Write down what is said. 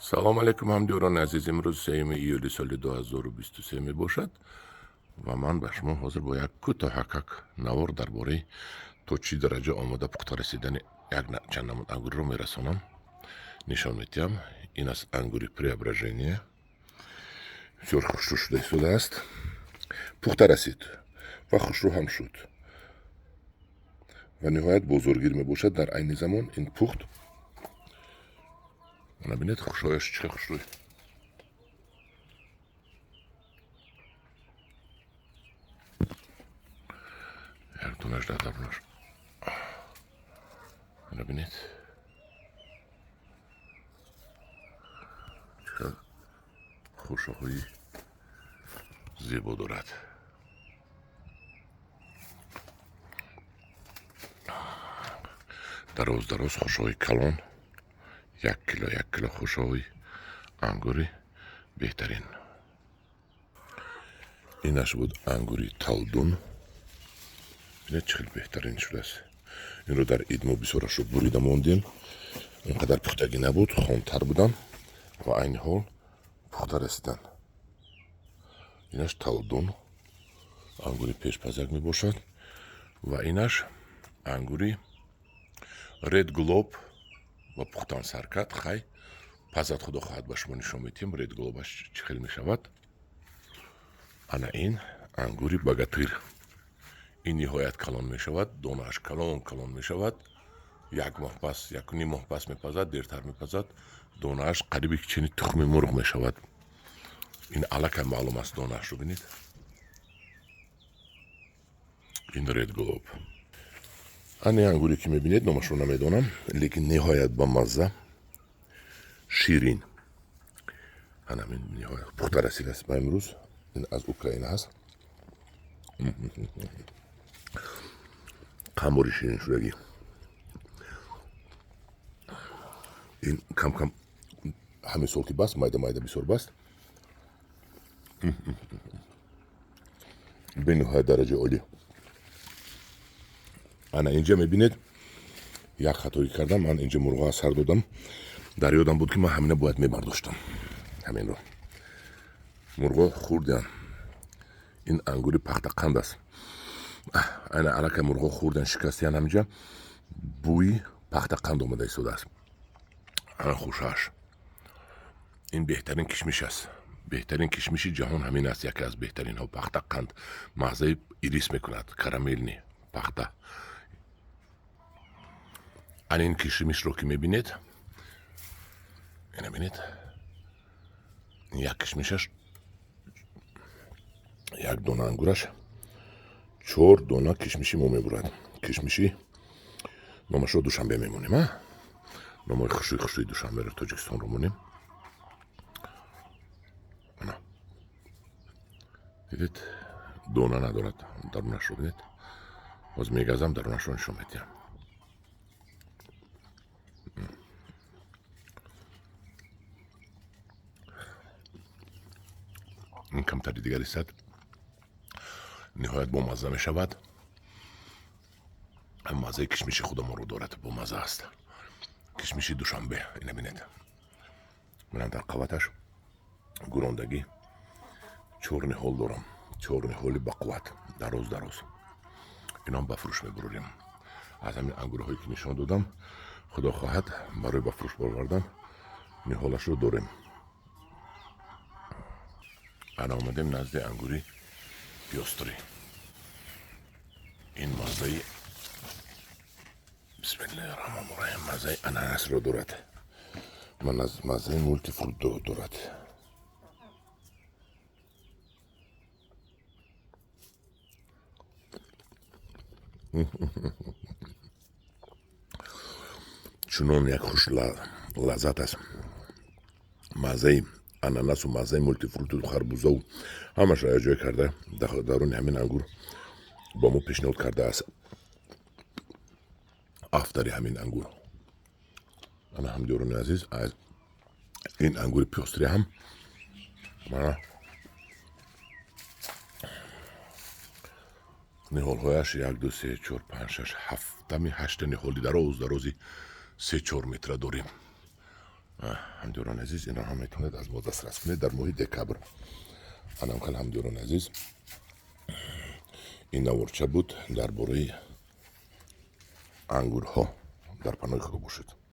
салом алейкум ҳамдиёрони азиз, имрӯз 3 июли соли 2023 мебошад ва ман ба шумо ҳозир бо як кӯтоҳакак навор дар бораи то чӣ дараҷа омода пухта расидани як чанд намуд ангурро мерасонам нишон медиҳам. Ин аст ангури преображение, бисёр хушрӯ шуда истодааст, пухта расид ва хушрӯ ҳам шуд ва ниҳоят бозоргир мебошад. Дар айни замон ин пухт, набинед хушояш чӣ хушрӯй. Як донаш дар дарунаш набинед чиқадр хушоҳои зебо дорад. дароз хушоҳои калон, 1 кило хушоҳои ангури беҳтарин. Инаш буд ангури талдун. бинед чӣ хел беҳтарин шудааст. Инро дар идмо бисёрашро бурида мондем. Он қадар пухтагӣ набуд, хонтар будан ва айни ҳол пухта расидан. Инаш талдун ангури пешпазак мебошад ва инаш ангури ред глоб ва пухтан саркат. хай пазат худо хоҳад ба шумо нишон медиҳем ред глобаш чӣ хел мешавад. ана ин ангури богатыр. ин ниҳоят калон мешавад, донааш калон мешавад. 1 моҳ пас, 1.5 моҳ пас мепазад, дертар мепазад. донааш қариби чини тухми мурғ мешавад. ин аллакай маълум аст донаашро бинед. ин ред глоб. ани ангуре ки мебинед, номашро намедонам, лекин ниҳоят ба мазза, ширин. анамин ниҳоят пухта расидааст ба имрӯз. ин аз Украина ҳаст. қамбори шириншудагӣ. ин кам ҳамин сол ки баст, майда бисёр баст. бениҳоят дараҷаи олӣ. ана инҷа мебинед, як хатоӣ кардам. ман инҷа мурғо аз сар додам. дар ёдам буд ки ман ҳамина бояд мебардоштам. ҳаминро мурғо хурдян. ин ангури пахтақанд аст. айна аллакай мурғо хурдан шикастиян ҳаминҷа бӯи пахтақанд омада истодааст. ана хушааш. ин беҳтарин кишмиш аст. беҳтарин кишмиши ҷаҳон ҳамин аст. яке аз беҳтаринҳо пахтақанд. мағзаи ирис мекунад, карамелни пахта. ана ин кишмишро ки мебинед, ина бинед, як кишмишаш, як дона ангураш 4 дона кишмиши мо мебурад. кишмиши номашро душанбе мемонем. номои хушрӯи душанберо тоҷикистонро монем. ана дидед, дона надорад. дарунашро бинед. ҳозир мегазам, дарунашро нишон медиҳам. ин камтари дигар истад. ниҳоят бомазза мешавад. маззаи кишмиши худамонро дорад. бомазза аст. кишмиши душанбе. ина бинед. манам дар қаваташ гурондагӣ 4 ниҳол дорам. 4 ниҳоли бақувват. дароз. инам ба фурӯш мебурорем. аз ҳамин ангурҳое ки нишон додам, худо хоҳад барои ба фурӯш баровардан ниҳолашро дорем. ана омадем назди ангури пёстри. ин маззаи бисмиллаҳирраҳмонирраҳим, маззаи ананасро дорад. маззаи мультифрут дорад. чунон як хуш лаззат аст. маззаи ананасу маззаи мультифруту харбузаву ҳамаашро якҷоя карда даруни ҳамин ангур ба мо пешниҳод кардааст автари ҳамин ангур. ана ҳамдиёрони азиз, ин ангури пёстри ҳам мана ниҳолҳояш 1 2 3 4 5 6 7 ниҳоли дарози 3-4 метра дорем. همدوران عزیز اینا هم میتونید از ما دسترس کنید در ماه دکبر. انم خیلی همدوران عزیز این نورچه بود درباره انگورها در پناه خود باشید.